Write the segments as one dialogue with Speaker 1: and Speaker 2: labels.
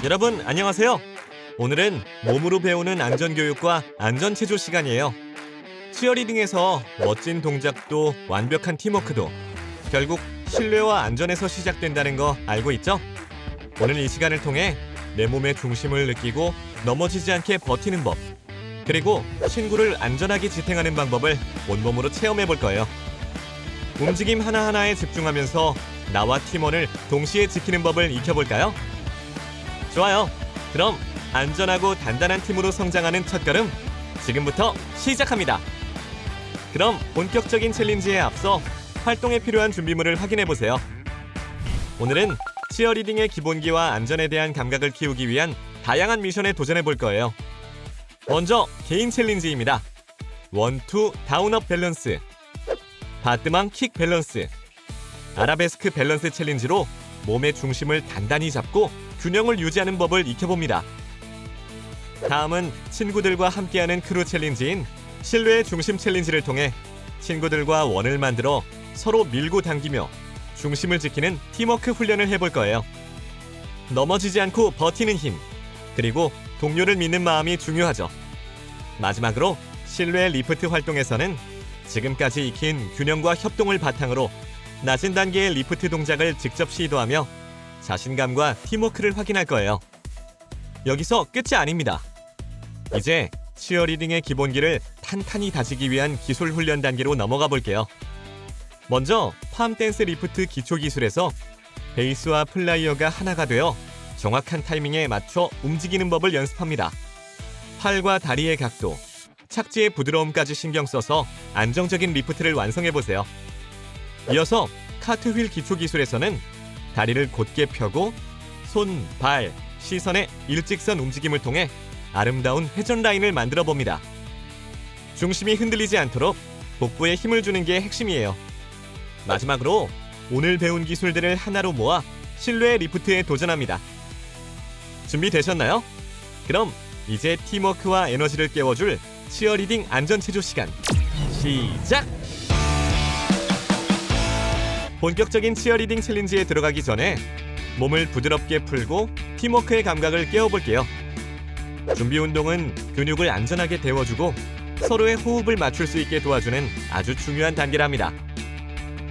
Speaker 1: 여러분 안녕하세요. 오늘은 몸으로 배우는 안전교육과 안전체조 시간이에요. 치어리딩에서 멋진 동작도 완벽한 팀워크도 결국 신뢰와 안전에서 시작된다는 거 알고 있죠? 오늘 이 시간을 통해 내 몸의 중심을 느끼고 넘어지지 않게 버티는 법, 그리고 친구를 안전하게 지탱하는 방법을 온몸으로 체험해 볼 거예요. 움직임 하나하나에 집중하면서 나와 팀원을 동시에 지키는 법을 익혀볼까요? 좋아요. 그럼 안전하고 단단한 팀으로 성장하는 첫걸음 지금부터 시작합니다. 그럼 본격적인 챌린지에 앞서 활동에 필요한 준비물을 확인해 보세요. 오늘은 치어리딩의 기본기와 안전에 대한 감각을 키우기 위한 다양한 미션에 도전해 볼 거예요. 먼저 개인 챌린지입니다. 1, 2 다운업 밸런스, 바트망 킥 밸런스, 아라베스크 밸런스 챌린지로 몸의 중심을 단단히 잡고 균형을 유지하는 법을 익혀봅니다. 다음은 친구들과 함께하는 크루 챌린지인 실외 중심 챌린지를 통해 친구들과 원을 만들어 서로 밀고 당기며 중심을 지키는 팀워크 훈련을 해볼 거예요. 넘어지지 않고 버티는 힘, 그리고 동료를 믿는 마음이 중요하죠. 마지막으로 실외 리프트 활동에서는 지금까지 익힌 균형과 협동을 바탕으로 낮은 단계의 리프트 동작을 직접 시도하며 자신감과 팀워크를 확인할 거예요. 여기서 끝이 아닙니다. 이제 치어리딩의 기본기를 탄탄히 다지기 위한 기술 훈련 단계로 넘어가 볼게요. 먼저 팜 댄스 리프트 기초 기술에서 베이스와 플라이어가 하나가 되어 정확한 타이밍에 맞춰 움직이는 법을 연습합니다. 팔과 다리의 각도, 착지의 부드러움까지 신경 써서 안정적인 리프트를 완성해 보세요. 이어서 카트휠 기초 기술에서는 다리를 곧게 펴고 손, 발, 시선의 일직선 움직임을 통해 아름다운 회전 라인을 만들어 봅니다. 중심이 흔들리지 않도록 복부에 힘을 주는 게 핵심이에요. 마지막으로 오늘 배운 기술들을 하나로 모아 실내 리프트에 도전합니다. 준비되셨나요? 그럼 이제 팀워크와 에너지를 깨워줄 치어리딩 안전체조 시간 시작! 본격적인 치어리딩 챌린지에 들어가기 전에 몸을 부드럽게 풀고 팀워크의 감각을 깨워볼게요. 준비 운동은 근육을 안전하게 데워주고 서로의 호흡을 맞출 수 있게 도와주는 아주 중요한 단계랍니다.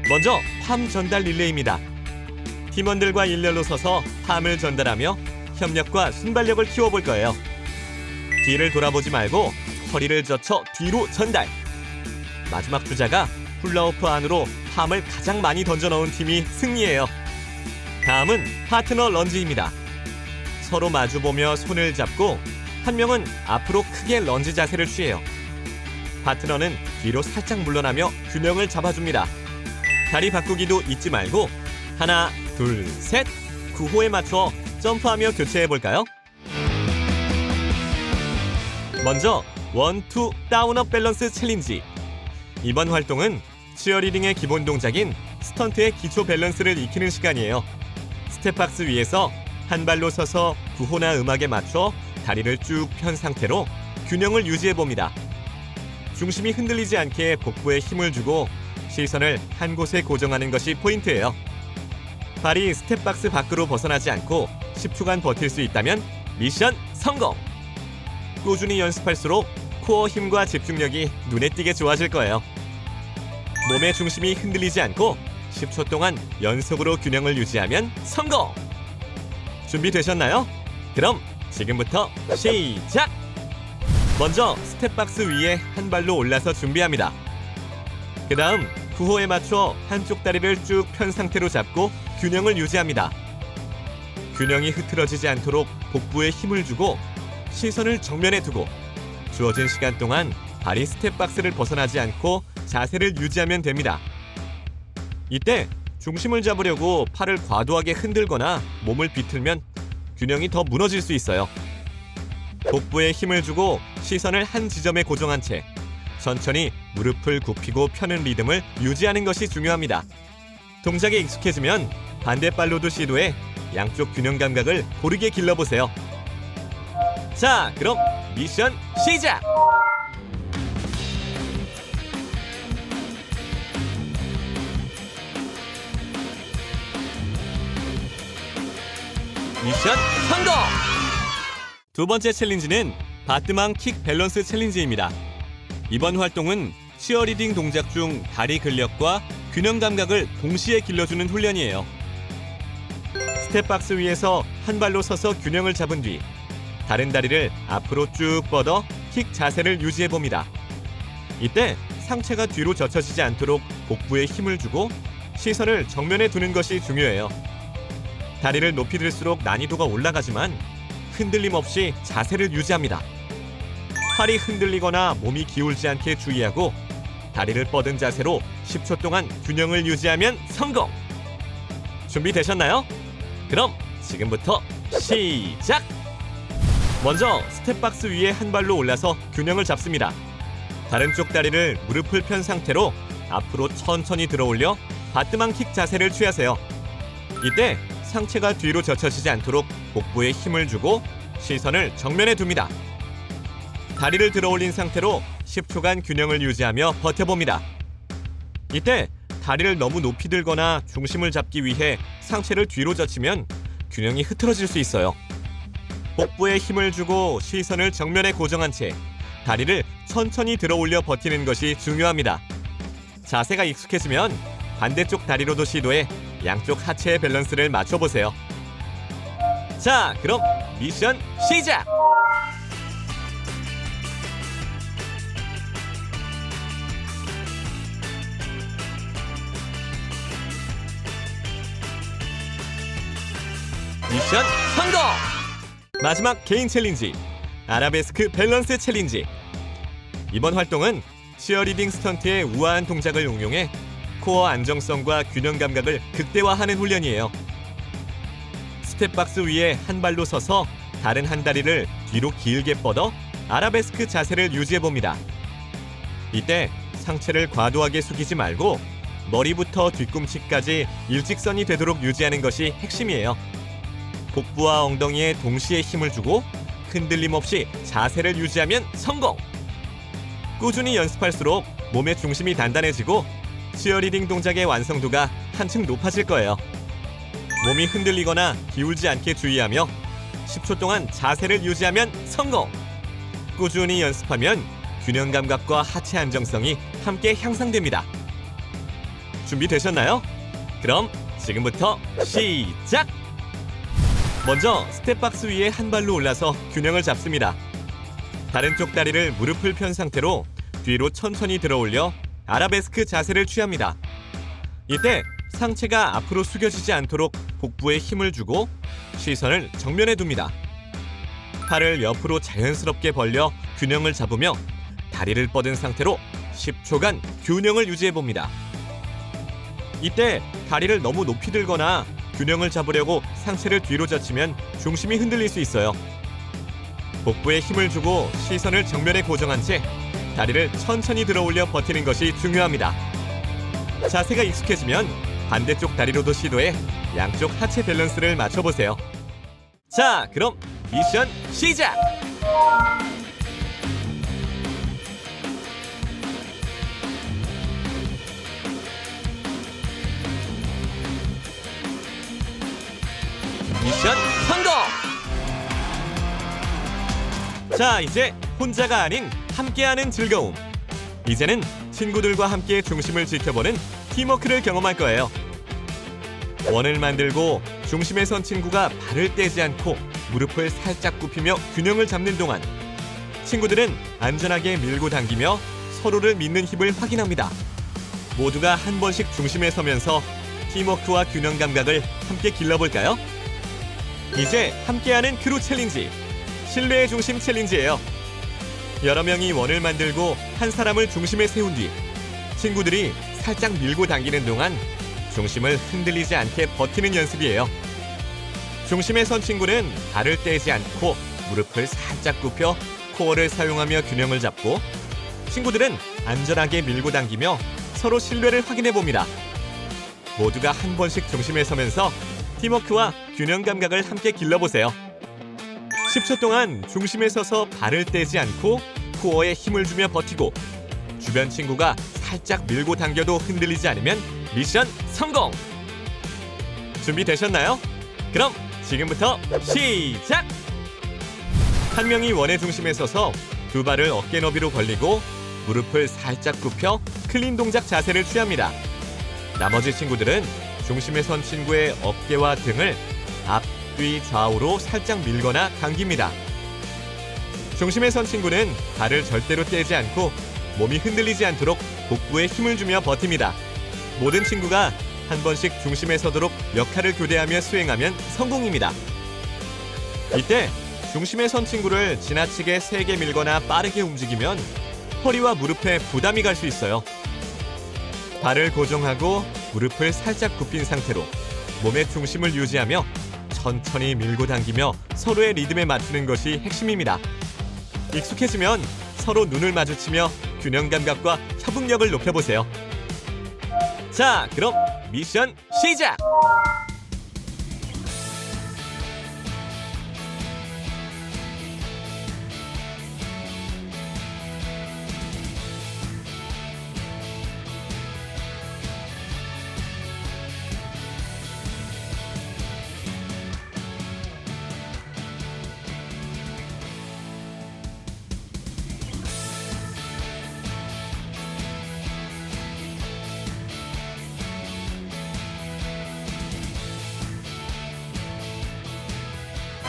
Speaker 1: 먼저 팜 전달 릴레이입니다. 팀원들과 일렬로 서서 팜을 전달하며 협력과 순발력을 키워볼 거예요. 뒤를 돌아보지 말고 허리를 젖혀 뒤로 전달. 마지막 주자가 훌라후프 안으로 팜을 가장 많이 던져 넣은 팀이 승리예요. 다음은 파트너 런지입니다. 서로 마주보며 손을 잡고 한 명은 앞으로 크게 런지 자세를 취해요. 파트너는 뒤로 살짝 물러나며 균형을 잡아줍니다. 다리 바꾸기도 잊지 말고 하나, 둘, 셋, 구호에 맞춰 점프하며 교체해볼까요? 먼저 1, 2 다운업 밸런스 챌린지. 이번 활동은 치어리딩의 기본 동작인 스턴트의 기초 밸런스를 익히는 시간이에요. 스텝박스 위에서 한 발로 서서 구호나 음악에 맞춰 다리를 쭉 편 상태로 균형을 유지해봅니다. 중심이 흔들리지 않게 복부에 힘을 주고 시선을 한 곳에 고정하는 것이 포인트예요. 발이 스텝박스 밖으로 벗어나지 않고 10초간 버틸 수 있다면 미션 성공! 꾸준히 연습할수록 코어 힘과 집중력이 눈에 띄게 좋아질 거예요. 몸의 중심이 흔들리지 않고 10초 동안 연속으로 균형을 유지하면 성공! 준비되셨나요? 그럼 지금부터 시작! 먼저 스텝박스 위에 한 발로 올라서 준비합니다. 그 다음 구호에 맞춰 한쪽 다리를 쭉 편 상태로 잡고 균형을 유지합니다. 균형이 흐트러지지 않도록 복부에 힘을 주고 시선을 정면에 두고 주어진 시간 동안 발이 스텝박스를 벗어나지 않고 자세를 유지하면 됩니다. 이때 중심을 잡으려고 팔을 과도하게 흔들거나 몸을 비틀면 균형이 더 무너질 수 있어요. 복부에 힘을 주고 시선을 한 지점에 고정한 채 천천히 무릎을 굽히고 펴는 리듬을 유지하는 것이 중요합니다. 동작에 익숙해지면 반대발로도 시도해 양쪽 균형 감각을 고르게 길러보세요. 자, 그럼 미션 시작! 미션 성공! 두 번째 챌린지는 바트망 킥 밸런스 챌린지입니다. 이번 활동은 치어리딩 동작 중 다리 근력과 균형 감각을 동시에 길러주는 훈련이에요. 스텝박스 위에서 한 발로 서서 균형을 잡은 뒤 다른 다리를 앞으로 쭉 뻗어 킥 자세를 유지해봅니다. 이때 상체가 뒤로 젖혀지지 않도록 복부에 힘을 주고 시선을 정면에 두는 것이 중요해요. 다리를 높이 들수록 난이도가 올라가지만 흔들림 없이 자세를 유지합니다. 팔이 흔들리거나 몸이 기울지 않게 주의하고 다리를 뻗은 자세로 10초 동안 균형을 유지하면 성공! 준비되셨나요? 그럼 지금부터 시작! 먼저 스텝박스 위에 한 발로 올라서 균형을 잡습니다. 다른 쪽 다리를 무릎을 편 상태로 앞으로 천천히 들어올려 바트망 킥 자세를 취하세요. 이때 상체가 뒤로 젖혀지지 않도록 복부에 힘을 주고 시선을 정면에 둡니다. 다리를 들어올린 상태로 10초간 균형을 유지하며 버텨봅니다. 이때 다리를 너무 높이 들거나 중심을 잡기 위해 상체를 뒤로 젖히면 균형이 흐트러질 수 있어요. 복부에 힘을 주고 시선을 정면에 고정한 채 다리를 천천히 들어올려 버티는 것이 중요합니다. 자세가 익숙해지면 반대쪽 다리로도 시도해 양쪽 하체의 밸런스를 맞춰보세요. 자, 그럼 미션 시작! 미션 성공! 마지막 개인 챌린지, 아라베스크 밸런스 챌린지. 이번 활동은 치어리딩 스턴트의 우아한 동작을 응용해 코어 안정성과 균형 감각을 극대화하는 훈련이에요. 스텝박스 위에 한 발로 서서 다른 한 다리를 뒤로 길게 뻗어 아라베스크 자세를 유지해봅니다. 이때 상체를 과도하게 숙이지 말고 머리부터 뒤꿈치까지 일직선이 되도록 유지하는 것이 핵심이에요. 복부와 엉덩이에 동시에 힘을 주고 흔들림 없이 자세를 유지하면 성공! 꾸준히 연습할수록 몸의 중심이 단단해지고 치어리딩 동작의 완성도가 한층 높아질 거예요. 몸이 흔들리거나 기울지 않게 주의하며 10초 동안 자세를 유지하면 성공! 꾸준히 연습하면 균형 감각과 하체 안정성이 함께 향상됩니다. 준비되셨나요? 그럼 지금부터 시작! 먼저 스텝박스 위에 한 발로 올라서 균형을 잡습니다. 다른 쪽 다리를 무릎을 편 상태로 뒤로 천천히 들어올려 아라베스크 자세를 취합니다. 이때 상체가 앞으로 숙여지지 않도록 복부에 힘을 주고 시선을 정면에 둡니다. 팔을 옆으로 자연스럽게 벌려 균형을 잡으며 다리를 뻗은 상태로 10초간 균형을 유지해봅니다. 이때 다리를 너무 높이 들거나 균형을 잡으려고 상체를 뒤로 젖히면 중심이 흔들릴 수 있어요. 복부에 힘을 주고 시선을 정면에 고정한 채 다리를 천천히 들어올려 버티는 것이 중요합니다. 자세가 익숙해지면 반대쪽 다리로도 시도해 양쪽 하체 밸런스를 맞춰보세요. 자, 그럼 미션 시작! 미션 성공! 자, 이제 혼자가 아닌 함께하는 즐거움. 이제는 친구들과 함께 중심을 지켜보는 팀워크를 경험할 거예요. 원을 만들고 중심에 선 친구가 발을 떼지 않고 무릎을 살짝 굽히며 균형을 잡는 동안 친구들은 안전하게 밀고 당기며 서로를 믿는 힘을 확인합니다. 모두가 한 번씩 중심에 서면서 팀워크와 균형 감각을 함께 길러볼까요? 이제 함께하는 크루 챌린지, 신뢰의 중심 챌린지예요. 여러 명이 원을 만들고 한 사람을 중심에 세운 뒤 친구들이 살짝 밀고 당기는 동안 중심을 흔들리지 않게 버티는 연습이에요. 중심에 선 친구는 발을 떼지 않고 무릎을 살짝 굽혀 코어를 사용하며 균형을 잡고 친구들은 안전하게 밀고 당기며 서로 신뢰를 확인해 봅니다. 모두가 한 번씩 중심에 서면서 팀워크와 균형 감각을 함께 길러보세요. 10초 동안 중심에 서서 발을 떼지 않고 코어에 힘을 주며 버티고 주변 친구가 살짝 밀고 당겨도 흔들리지 않으면 미션 성공! 준비되셨나요? 그럼 지금부터 시작! 한 명이 원의 중심에 서서 두 발을 어깨 너비로 벌리고 무릎을 살짝 굽혀 클린 동작 자세를 취합니다. 나머지 친구들은 중심에 선 친구의 어깨와 등을 앞, 뒤, 좌우로 살짝 밀거나 당깁니다. 중심에 선 친구는 발을 절대로 떼지 않고 몸이 흔들리지 않도록 복부에 힘을 주며 버팁니다. 모든 친구가 한 번씩 중심에 서도록 역할을 교대하며 수행하면 성공입니다. 이때 중심에 선 친구를 지나치게 세게 밀거나 빠르게 움직이면 허리와 무릎에 부담이 갈 수 있어요. 발을 고정하고 무릎을 살짝 굽힌 상태로 몸의 중심을 유지하며 천천히 밀고 당기며 서로의 리듬에 맞추는 것이 핵심입니다. 익숙해지면 서로 눈을 마주치며 균형 감각과 협응력을 높여보세요. 자, 그럼 미션 시작!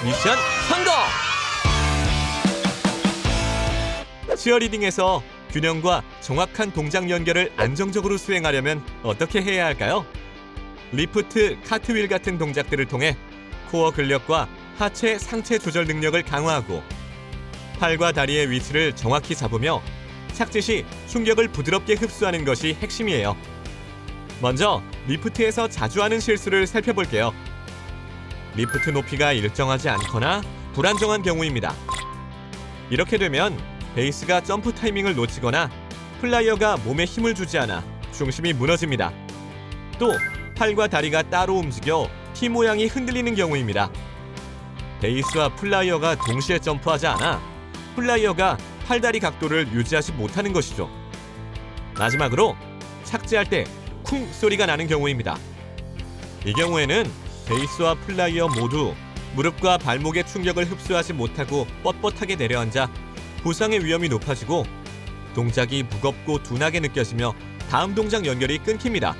Speaker 1: 미션 성공! 치어리딩에서 균형과 정확한 동작 연결을 안정적으로 수행하려면 어떻게 해야 할까요? 리프트, 카트윌 같은 동작들을 통해 코어 근력과 하체, 상체 조절 능력을 강화하고 팔과 다리의 위치를 정확히 잡으며 착지 시 충격을 부드럽게 흡수하는 것이 핵심이에요. 먼저 리프트에서 자주 하는 실수를 살펴볼게요. 리프트 높이가 일정하지 않거나 불안정한 경우입니다. 이렇게 되면 베이스가 점프 타이밍을 놓치거나 플라이어가 몸에 힘을 주지 않아 중심이 무너집니다. 또 팔과 다리가 따로 움직여 T 모양이 흔들리는 경우입니다. 베이스와 플라이어가 동시에 점프하지 않아 플라이어가 팔다리 각도를 유지하지 못하는 것이죠. 마지막으로 착지할 때 쿵 소리가 나는 경우입니다. 이 경우에는 베이스와 플라이어 모두 무릎과 발목의 충격을 흡수하지 못하고 뻣뻣하게 내려앉아 부상의 위험이 높아지고 동작이 무겁고 둔하게 느껴지며 다음 동작 연결이 끊깁니다.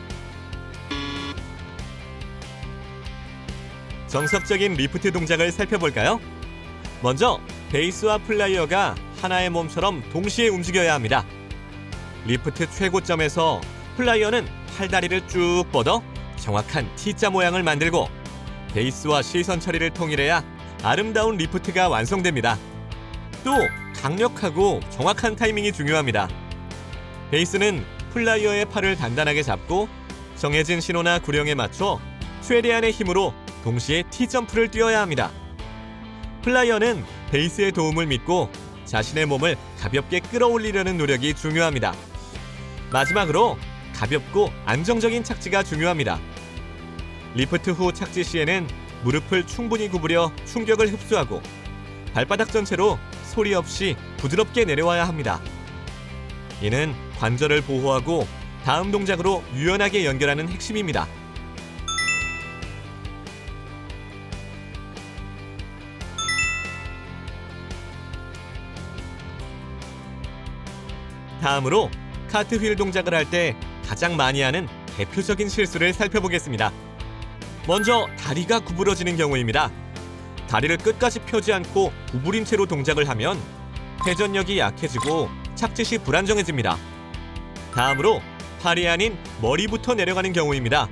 Speaker 1: 정석적인 리프트 동작을 살펴볼까요? 먼저 베이스와 플라이어가 하나의 몸처럼 동시에 움직여야 합니다. 리프트 최고점에서 플라이어는 팔다리를 쭉 뻗어 정확한 T자 모양을 만들고 베이스와 시선 처리를 통일해야 아름다운 리프트가 완성됩니다. 또 강력하고 정확한 타이밍이 중요합니다. 베이스는 플라이어의 팔을 단단하게 잡고 정해진 신호나 구령에 맞춰 최대한의 힘으로 동시에 T점프를 뛰어야 합니다. 플라이어는 베이스의 도움을 믿고 자신의 몸을 가볍게 끌어올리려는 노력이 중요합니다. 마지막으로 가볍고 안정적인 착지가 중요합니다. 리프트 후 착지 시에는 무릎을 충분히 구부려 충격을 흡수하고 발바닥 전체로 소리 없이 부드럽게 내려와야 합니다. 이는 관절을 보호하고 다음 동작으로 유연하게 연결하는 핵심입니다. 다음으로 카트휠 동작을 할 때 가장 많이 하는 대표적인 실수를 살펴보겠습니다. 먼저 다리가 구부러지는 경우입니다. 다리를 끝까지 펴지 않고 구부린 채로 동작을 하면 회전력이 약해지고 착지 시 불안정해집니다. 다음으로 팔이 아닌 머리부터 내려가는 경우입니다.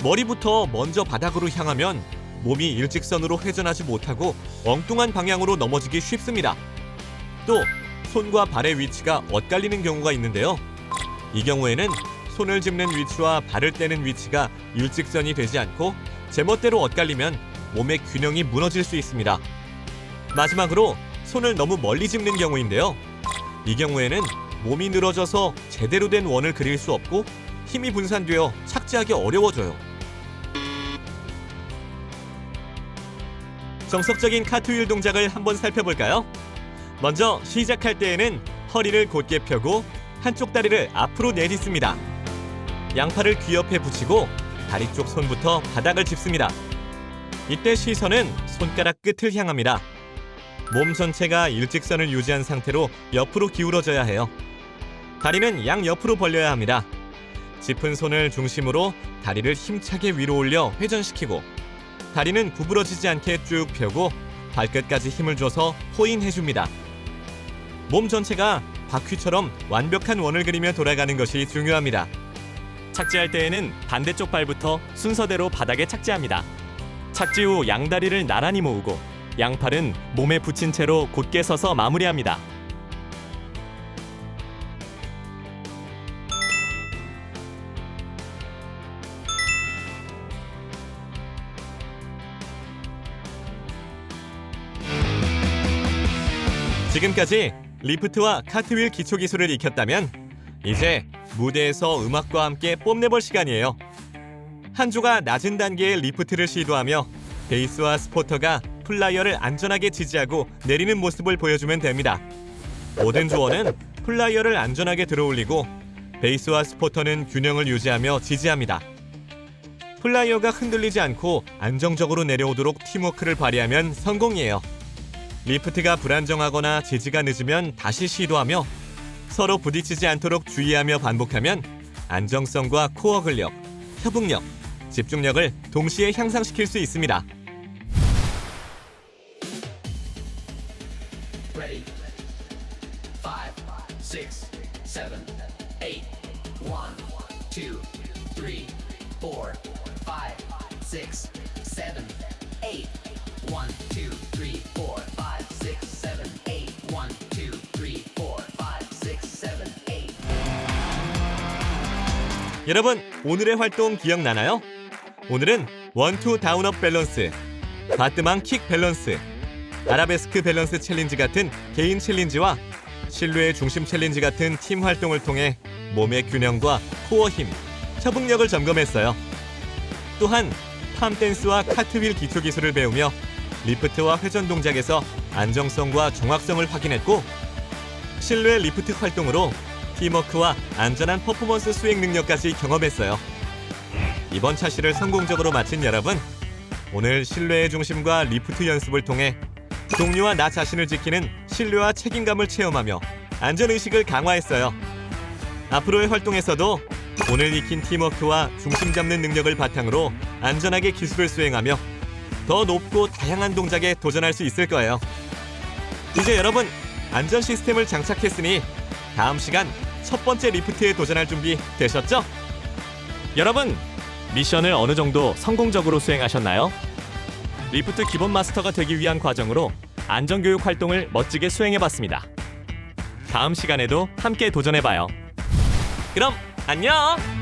Speaker 1: 머리부터 먼저 바닥으로 향하면 몸이 일직선으로 회전하지 못하고 엉뚱한 방향으로 넘어지기 쉽습니다. 또 손과 발의 위치가 엇갈리는 경우가 있는데요. 이 경우에는 손을 짚는 위치와 발을 떼는 위치가 일직선이 되지 않고 제멋대로 엇갈리면 몸의 균형이 무너질 수 있습니다. 마지막으로 손을 너무 멀리 짚는 경우인데요. 이 경우에는 몸이 늘어져서 제대로 된 원을 그릴 수 없고 힘이 분산되어 착지하기 어려워져요. 정석적인 카트휠 동작을 한번 살펴볼까요? 먼저 시작할 때에는 허리를 곧게 펴고 한쪽 다리를 앞으로 내딛습니다. 양팔을 귀 옆에 붙이고 다리 쪽 손부터 바닥을 짚습니다. 이때 시선은 손가락 끝을 향합니다. 몸 전체가 일직선을 유지한 상태로 옆으로 기울어져야 해요. 다리는 양옆으로 벌려야 합니다. 짚은 손을 중심으로 다리를 힘차게 위로 올려 회전시키고 다리는 구부러지지 않게 쭉 펴고 발끝까지 힘을 줘서 포인해줍니다. 몸 전체가 바퀴처럼 완벽한 원을 그리며 돌아가는 것이 중요합니다.
Speaker 2: 착지할 때에는 반대쪽 발부터 순서대로 바닥에 착지합니다. 착지 후 양다리를 나란히 모으고 양팔은 몸에 붙인 채로 곧게 서서 마무리합니다.
Speaker 1: 지금까지 리프트와 카트윌 기초 기술을 익혔다면 이제 무대에서 음악과 함께 뽐내볼 시간이에요. 한 조가 낮은 단계의 리프트를 시도하며 베이스와 스포터가 플라이어를 안전하게 지지하고 내리는 모습을 보여주면 됩니다. 모든 조어는 플라이어를 안전하게 들어올리고 베이스와 스포터는 균형을 유지하며 지지합니다. 플라이어가 흔들리지 않고 안정적으로 내려오도록 팀워크를 발휘하면 성공이에요. 리프트가 불안정하거나 지지가 늦으면 다시 시도하며 서로 부딪히지 않도록 주의하며 반복하면 안정성과 코어 근력, 협응력, 집중력을 동시에 향상시킬 수 있습니다.
Speaker 3: Ready? 5, 6, 7, 8, 1, 2, 3, 4, 5, 6, 7, 8, 1, 2, 3, 4, 5, 6, 7, 8, 1, 2, 3, 4, 5, 6, 7, 8.
Speaker 1: 여러분, 오늘의 활동 기억나나요? 오늘은 원투 다운업 밸런스, 바트망 킥 밸런스, 아라베스크 밸런스 챌린지 같은 개인 챌린지와 실루엣 중심 챌린지 같은 팀 활동을 통해 몸의 균형과 코어 힘, 협응력을 점검했어요. 또한 팜댄스와 카트윌 기초 기술을 배우며 리프트와 회전 동작에서 안정성과 정확성을 확인했고 실루엣 리프트 활동으로 팀워크와 안전한 퍼포먼스 수행 능력까지 경험했어요. 이번 차시를 성공적으로 마친 여러분, 오늘 실내의 중심과 리프트 연습을 통해 동료와 나 자신을 지키는 신뢰와 책임감을 체험하며 안전의식을 강화했어요. 앞으로의 활동에서도 오늘 익힌 팀워크와 중심 잡는 능력을 바탕으로 안전하게 기술을 수행하며 더 높고 다양한 동작에 도전할 수 있을 거예요. 이제 여러분, 안전 시스템을 장착했으니 다음 시간 첫 번째 리프트에 도전할 준비 되셨죠?
Speaker 2: 여러분, 미션을 어느 정도 성공적으로 수행하셨나요? 리프트 기본 마스터가 되기 위한 과정으로 안전교육 활동을 멋지게 수행해봤습니다. 다음 시간에도 함께 도전해봐요.
Speaker 1: 그럼 안녕!